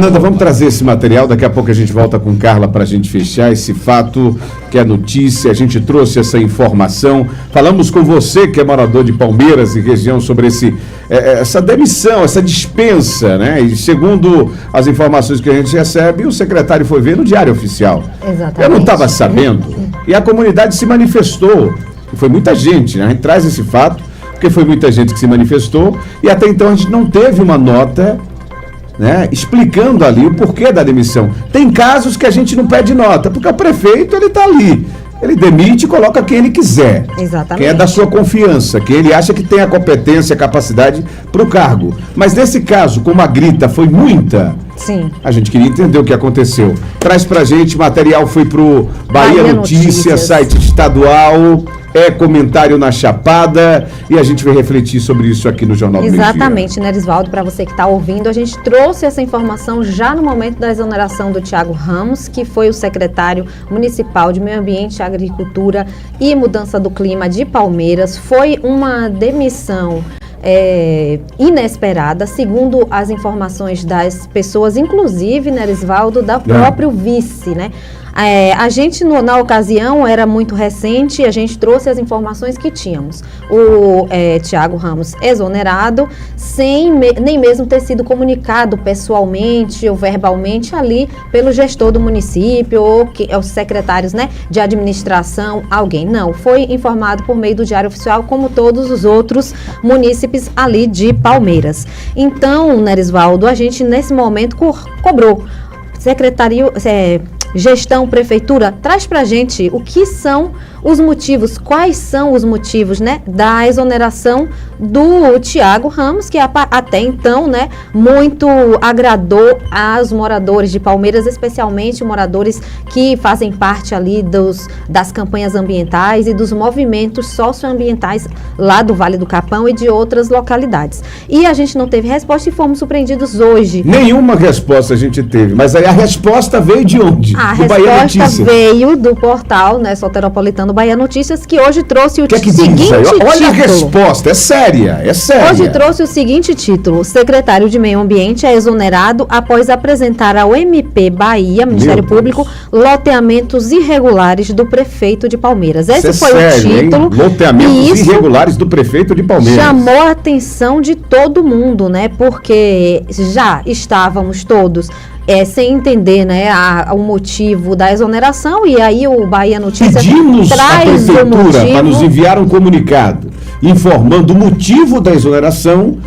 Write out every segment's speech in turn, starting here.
Nanda, vamos trazer esse material, daqui a pouco a gente volta com Carla para a gente fechar esse fato que é notícia, a gente trouxe essa informação, falamos com você que é morador de Palmeiras e região sobre essa demissão, essa dispensa, né? E segundo as informações que a gente recebe, o secretário foi ver no Diário Oficial. Exatamente. Eu não estava sabendo e a comunidade se manifestou, e foi muita gente, né? A gente traz esse fato porque foi muita gente que se manifestou e até então a gente não teve uma nota, né, explicando ali o porquê da demissão. Tem casos que a gente não pede nota, porque o prefeito, ele está ali. Ele demite e coloca quem ele quiser. Exatamente. Quem é da sua confiança, quem ele acha que tem a competência, a capacidade para o cargo. Mas nesse caso, como a grita foi muita, sim, a gente queria entender o que aconteceu. Traz pra gente, material foi pro Bahia Notícias, site estadual, comentário na Chapada, e a gente vai refletir sobre isso aqui no Jornal do Meio-Dia. Exatamente, Nerisvaldo, para você que está ouvindo, a gente trouxe essa informação já no momento da exoneração do Thiago Ramos, que foi o secretário municipal de Meio Ambiente, Agricultura e Mudança do Clima de Palmeiras. Foi uma demissão inesperada, segundo as informações das pessoas, inclusive, Nerisvaldo, da próprio vice, né? A gente, na ocasião, era muito recente, a gente trouxe as informações que tínhamos. O Thiago Ramos exonerado, sem nem mesmo ter sido comunicado pessoalmente ou verbalmente ali pelo gestor do município ou os secretários, né, de administração, alguém. Não, foi informado por meio do Diário Oficial, como todos os outros munícipes ali de Palmeiras. Então, Nerisvaldo, a gente nesse momento cobrou. Gestão, prefeitura, traz pra gente o que são os motivos, quais são os motivos, né, da exoneração do Thiago Ramos, que até então, né, muito agradou aos moradores de Palmeiras, especialmente moradores que fazem parte ali das campanhas ambientais e dos movimentos socioambientais lá do Vale do Capão e de outras localidades. E a gente não teve resposta e fomos surpreendidos hoje. Nenhuma resposta a gente teve, mas aí a resposta veio de onde? A resposta veio do portal, né, soteropolitano Bahia Notícias, que hoje trouxe o seguinte título. Olha a resposta, é séria. Hoje trouxe o seguinte título: secretário de Meio Ambiente é exonerado após apresentar ao MP Bahia, Ministério Público, loteamentos irregulares do prefeito de Palmeiras. Esse foi o título. Hein? Loteamentos irregulares do prefeito de Palmeiras. Chamou a atenção de todo mundo, né? Porque já estávamos todos sem entender, né, o motivo da exoneração, e aí o Bahia Notícias pedimos traz a prefeitura para nos enviar um comunicado informando o motivo da exoneração.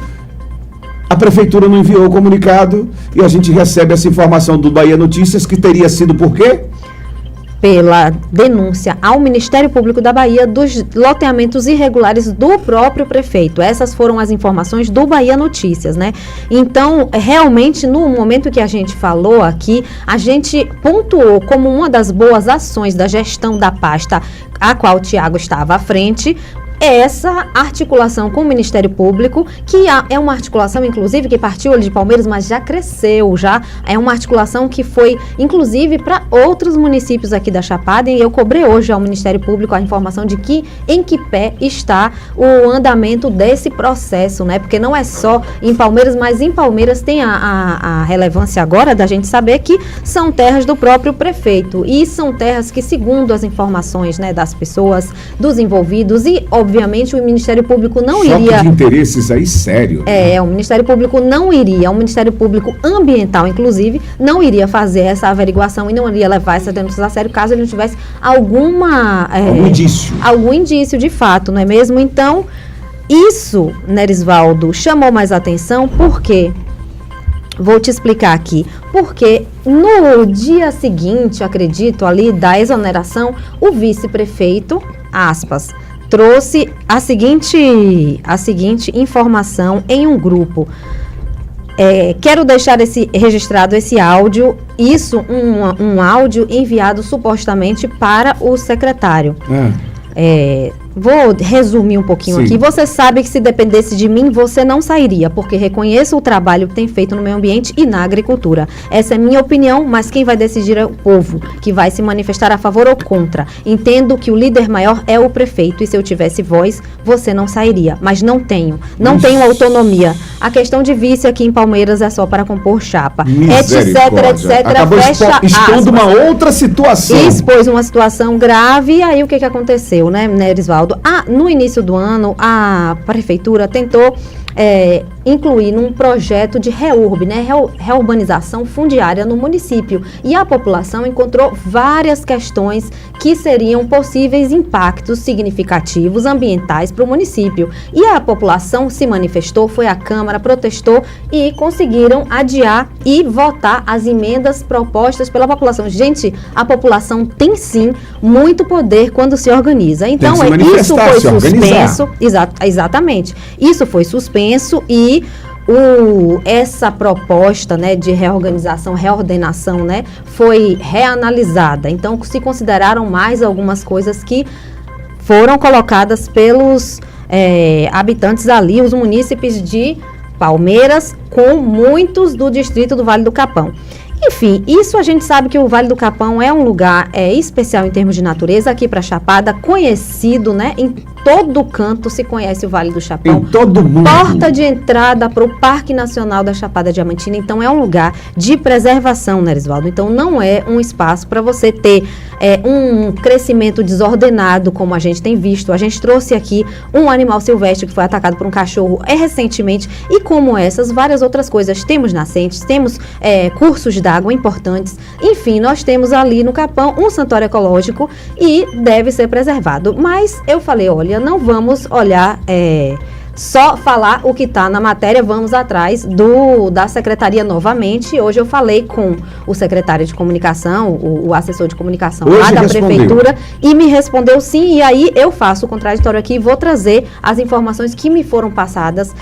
A prefeitura não enviou o comunicado e a gente recebe essa informação do Bahia Notícias, que teria sido por quê? Pela denúncia ao Ministério Público da Bahia dos loteamentos irregulares do próprio prefeito. Essas foram as informações do Bahia Notícias, né? Então, realmente, no momento que a gente falou aqui, a gente pontuou como uma das boas ações da gestão da pasta a qual o Thiago estava à frente, essa articulação com o Ministério Público, que é uma articulação, inclusive, que partiu ali de Palmeiras, mas já cresceu, já é uma articulação que foi, inclusive, para outros municípios aqui da Chapada, e eu cobrei hoje ao Ministério Público a informação de que em que pé está o andamento desse processo, né? Porque não é só em Palmeiras, mas em Palmeiras tem a relevância agora da gente saber que são terras do próprio prefeito, e são terras que, segundo as informações, né, das pessoas, dos envolvidos, e obviamente o Ministério Público não iria... Choque de interesses aí sério. O Ministério Público não iria, o Ministério Público Ambiental, inclusive, não iria fazer essa averiguação e não iria levar essa denúncia a sério caso ele não tivesse algum indício de fato, não é mesmo? Então, isso, Nerisvaldo, chamou mais atenção porque... Vou te explicar aqui. Porque no dia seguinte, acredito, ali da exoneração, o vice-prefeito, aspas, trouxe a seguinte informação em um grupo. Quero deixar registrado esse áudio, um áudio enviado supostamente para o secretário. Vou resumir um pouquinho Sim. aqui. Você sabe que se dependesse de mim, você não sairia, porque reconheço o trabalho que tem feito no meio ambiente e na agricultura. Essa é minha opinião, mas quem vai decidir é o povo, que vai se manifestar a favor ou contra. Entendo que o líder maior é o prefeito, e se eu tivesse voz, você não sairia. Mas não tenho. Não tenho autonomia. A questão de vice aqui em Palmeiras é só para compor chapa. Etc, etc. Acabou Fecha expondo aspas. uma outra situação. Expôs uma situação grave, e aí o que aconteceu, né, Erisvaldo? No início do ano, a prefeitura tentou incluir num projeto de reurb, né, reurbanização fundiária no município. E a população encontrou várias questões que seriam possíveis impactos significativos ambientais para o município. E a população se manifestou, foi à Câmara, protestou e conseguiram adiar e votar as emendas propostas pela população. Gente, a população tem sim muito poder quando se organiza. Então, isso foi suspenso. Exatamente. Isso foi suspenso e essa proposta, né, de reordenação, né, foi reanalisada. Então, se consideraram mais algumas coisas que foram colocadas pelos habitantes ali, os munícipes de Palmeiras, com muitos do distrito do Vale do Capão. Enfim, isso a gente sabe que o Vale do Capão é um lugar especial em termos de natureza, aqui para Chapada, conhecido, né? Em todo canto se conhece o Vale do Chapão. Em todo mundo. Porta de entrada para o Parque Nacional da Chapada Diamantina. Então, é um lugar de preservação, né, Erisvaldo? Então, não é um espaço para você ter um crescimento desordenado, como a gente tem visto. A gente trouxe aqui um animal silvestre que foi atacado por um cachorro recentemente. E como essas, várias outras coisas. Temos nascentes, temos cursos d'água importantes. Enfim, nós temos ali no Capão um santuário ecológico e deve ser preservado. Mas eu falei, olha, não vamos olhar, só falar o que está na matéria, vamos atrás da secretaria novamente. Hoje eu falei com o secretário de comunicação, o assessor de comunicação lá da prefeitura, e me respondeu sim, e aí eu faço o contraditório aqui e vou trazer as informações que me foram passadas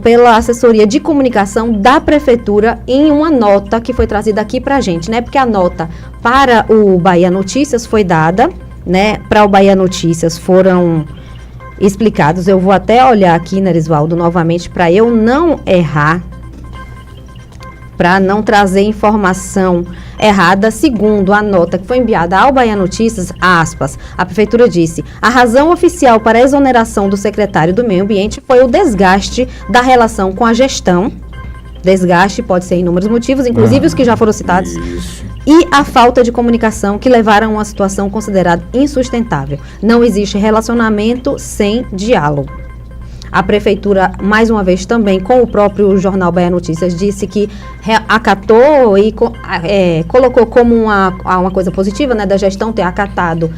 pela assessoria de comunicação da prefeitura em uma nota que foi trazida aqui pra gente, né? Porque a nota para o Bahia Notícias foi dada, né? Para o Bahia Notícias foram explicados. Eu vou até olhar aqui, né, Erisvaldo, novamente, para eu não errar, para não trazer informação errada. Segundo a nota que foi enviada ao Bahia Notícias, aspas, a prefeitura disse: a razão oficial para a exoneração do secretário do Meio Ambiente foi o desgaste da relação com a gestão. Desgaste pode ser inúmeros motivos, inclusive os que já foram citados. Isso. E a falta de comunicação que levaram a uma situação considerada insustentável. Não existe relacionamento sem diálogo. A prefeitura, mais uma vez também, com o próprio jornal Bahia Notícias, disse que acatou e colocou como uma coisa positiva, né, da gestão ter acatado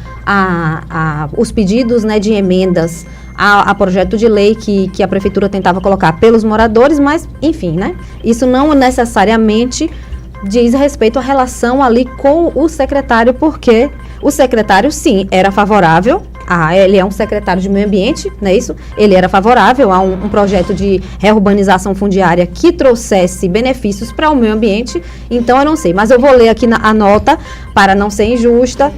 os pedidos, né, de emendas a projeto de lei que a prefeitura tentava colocar pelos moradores, mas, enfim, né, isso não necessariamente diz respeito à relação ali com o secretário, porque o secretário, sim, era favorável. Ele é um secretário de meio ambiente, não é isso? Ele era favorável a um projeto de reurbanização fundiária que trouxesse benefícios para o meio ambiente. Então, eu não sei, mas eu vou ler aqui a nota para não ser injusta.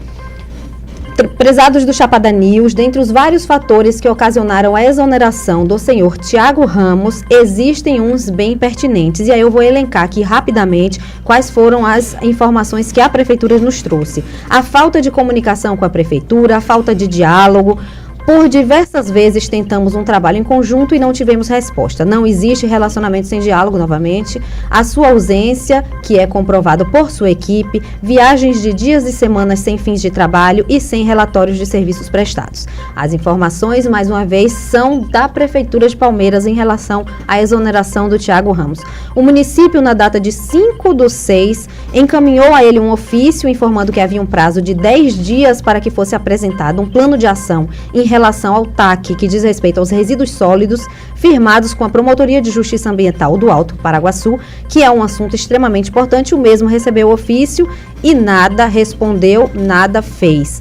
Prezados do Chapada News, dentre os vários fatores que ocasionaram a exoneração do senhor Tiago Ramos, existem uns bem pertinentes. E aí eu vou elencar aqui rapidamente quais foram as informações que a prefeitura nos trouxe. A falta de comunicação com a prefeitura, a falta de diálogo. Por diversas vezes tentamos um trabalho em conjunto e não tivemos resposta. Não existe relacionamento sem diálogo, novamente. A sua ausência, que é comprovado por sua equipe, viagens de dias e semanas sem fins de trabalho e sem relatórios de serviços prestados. As informações, mais uma vez, são da Prefeitura de Palmeiras em relação à exoneração do Tiago Ramos. O município, na data de 5/6, encaminhou a ele um ofício informando que havia um prazo de 10 dias para que fosse apresentado um plano de ação em relação ao TAC, que diz respeito aos resíduos sólidos, firmados com a Promotoria de Justiça Ambiental do Alto Paraguaçu, que é um assunto extremamente importante. O mesmo recebeu o ofício e nada respondeu, nada fez.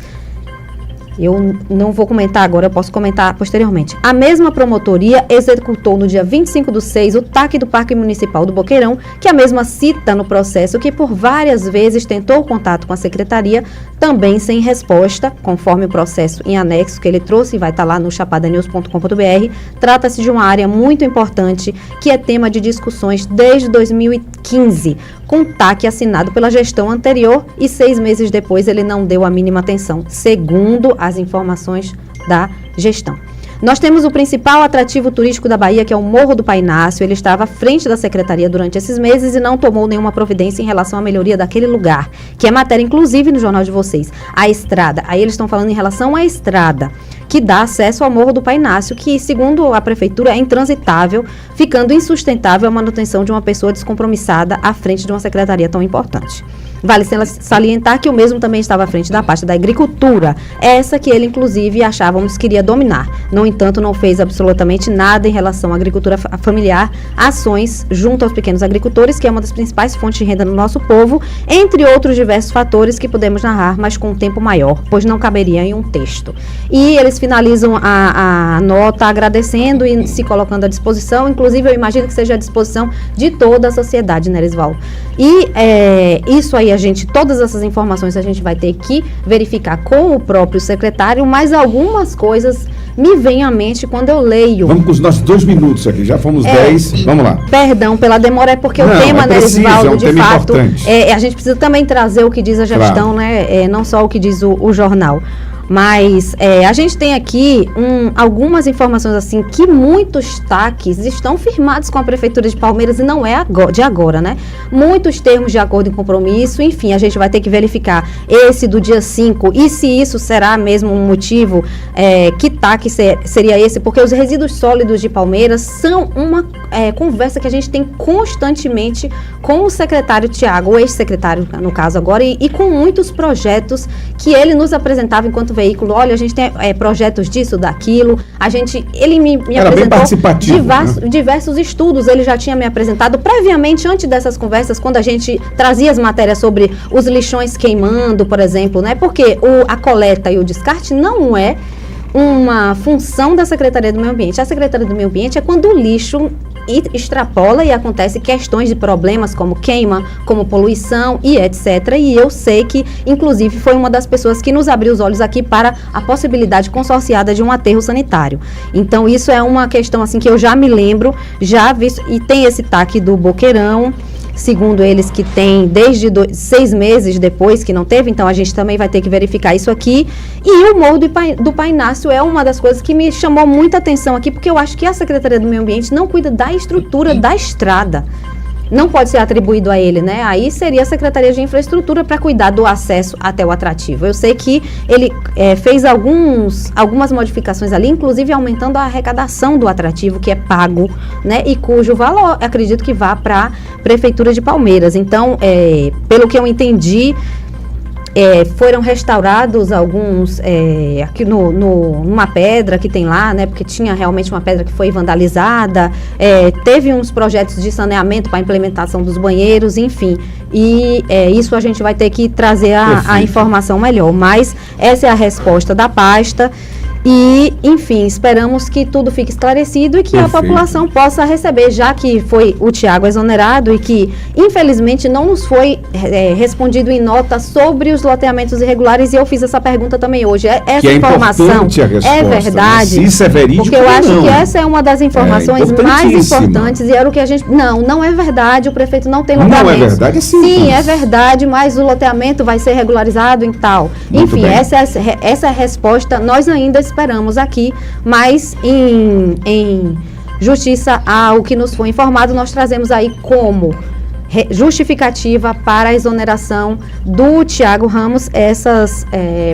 Eu não vou comentar agora, eu posso comentar posteriormente. A mesma promotoria executou no dia 25/6 o TAC do Parque Municipal do Boqueirão, que a mesma cita no processo que por várias vezes tentou contato com a secretaria, também sem resposta, conforme o processo em anexo que ele trouxe, vai estar lá no chapadanews.com.br. Trata-se de uma área muito importante, que é tema de discussões desde 2015, com TAC assinado pela gestão anterior e 6 meses depois ele não deu a mínima atenção, segundo as informações da gestão. Nós temos o principal atrativo turístico da Bahia, que é o Morro do Pai Inácio. Ele estava à frente da secretaria durante esses meses e não tomou nenhuma providência em relação à melhoria daquele lugar, que é matéria, inclusive, no jornal de vocês. A estrada. Aí eles estão falando em relação à estrada, que dá acesso ao Morro do Pai Inácio, que, segundo a prefeitura, é intransitável, ficando insustentável a manutenção de uma pessoa descompromissada à frente de uma secretaria tão importante. Vale salientar que o mesmo também estava à frente da pasta da agricultura, essa que ele, inclusive, achávamos que iria dominar. No entanto, não fez absolutamente nada em relação à agricultura familiar, ações junto aos pequenos agricultores, que é uma das principais fontes de renda do nosso povo, entre outros diversos fatores que podemos narrar, mas com um tempo maior, pois não caberia em um texto. E eles finalizam a nota agradecendo e se colocando à disposição, inclusive eu imagino que seja à disposição de toda a sociedade, né, Erisvaldo? E isso aí, todas essas informações a gente vai ter que verificar com o próprio secretário, mas algumas coisas me vêm à mente quando eu leio. Vamos com os nossos 2 minutos aqui, já fomos 10, vamos lá. Perdão pela demora, é porque o tema, né, Erisvaldo, de fato, a gente precisa também trazer o que diz a gestão, claro, né, não só o que diz o jornal. Mas a gente tem aqui algumas informações assim que muitos TACs estão firmados com a Prefeitura de Palmeiras e não é de agora, né? Muitos termos de acordo em compromisso, enfim, a gente vai ter que verificar esse do dia 5 e se isso será mesmo um motivo, que TAC seria esse, porque os resíduos sólidos de Palmeiras são uma conversa que a gente tem constantemente com o secretário Tiago, o ex-secretário no caso agora, e com muitos projetos que ele nos apresentava enquanto veículo. Olha, a gente tem projetos disso, daquilo. Ele me apresentou diversos estudos. Ele já tinha me apresentado previamente, antes dessas conversas, quando a gente trazia as matérias sobre os lixões queimando, por exemplo, né? Porque a coleta e o descarte não é uma função da Secretaria do Meio Ambiente. A Secretaria do Meio Ambiente é quando o lixo extrapola e acontece questões de problemas como queima, como poluição e etc. E eu sei que, inclusive, foi uma das pessoas que nos abriu os olhos aqui para a possibilidade consorciada de um aterro sanitário. Então, isso é uma questão assim que eu já me lembro, já vi, e tem esse TAC do Boqueirão, segundo eles, que tem desde 6 meses depois que não teve, então a gente também vai ter que verificar isso aqui. E o Morro do Pai Inácio é uma das coisas que me chamou muita atenção aqui, porque eu acho que a Secretaria do Meio Ambiente não cuida da estrutura da estrada. Não pode ser atribuído a ele, né? Aí seria a Secretaria de Infraestrutura para cuidar do acesso até o atrativo. Eu sei que ele fez algumas modificações ali, inclusive aumentando a arrecadação do atrativo que é pago, né? E cujo valor, acredito que vá para a Prefeitura de Palmeiras. Então, pelo que eu entendi, foram restaurados alguns aqui numa pedra que tem lá, né? Porque tinha realmente uma pedra que foi vandalizada, teve uns projetos de saneamento para a implementação dos banheiros, enfim, e isso a gente vai ter que trazer a informação melhor, mas essa é a resposta da pasta. E, enfim, esperamos que tudo fique esclarecido e que a população possa receber, já que foi o Tiago exonerado e que, infelizmente, não nos foi respondido em nota sobre os loteamentos irregulares, e eu fiz essa pergunta também hoje. Essa informação é verdade? Né? Isso é verídico, porque eu acho que essa é uma das informações mais importantes e era o que a gente... Não é verdade, o prefeito não tem loteamento. Não é verdade, sim. Sim, é verdade, mas o loteamento vai ser regularizado em tal. Muito enfim, bem. essa é a resposta. Nós ainda esperamos aqui, mas em justiça ao que nos foi informado, nós trazemos aí como justificativa para a exoneração do Tiago Ramos essas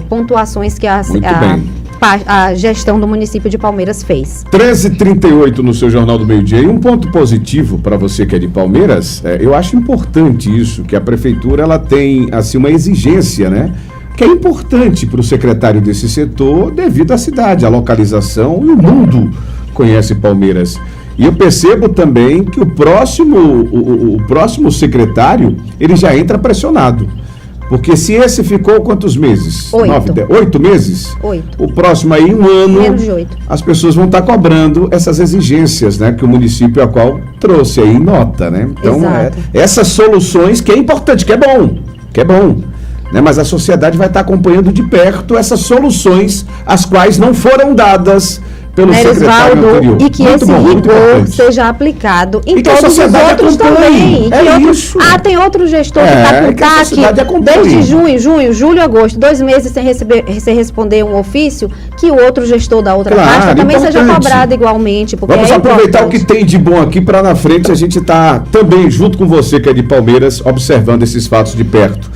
pontuações que a gestão do município de Palmeiras fez. 13h38 no seu Jornal do Meio-Dia. E um ponto positivo para você que é de Palmeiras, eu acho importante isso, que a prefeitura ela tem assim, uma exigência, né? Que é importante para o secretário desse setor devido à cidade, à localização, e o mundo conhece Palmeiras. E eu percebo também que o próximo secretário, ele já entra pressionado. Porque se esse ficou quantos meses? 8. 8 meses? 8. O próximo aí, 1 ano, Menos de 8. as pessoas vão estar cobrando essas exigências, né? Que o município a qual trouxe aí em nota, né? Então, Exato. essas soluções que é importante, que é bom, né? Mas a sociedade vai estar acompanhando de perto essas soluções, as quais não foram dadas pelo secretário anterior. E que Muito esse bom, muito rigor importante. seja aplicado em E que a todos os sociedade outros acompanhe. também. E que É outros, isso. tem outro gestor que É, está com que a sociedade TAC acompanhe. desde julho, agosto, 2 meses sem responder um ofício, que o outro gestor da outra Claro, pasta também seja importante. cobrado igualmente. Porque Vamos é aproveitar importante. o que tem de bom aqui para na frente a gente estar também junto com você que é de Palmeiras observando esses fatos de perto.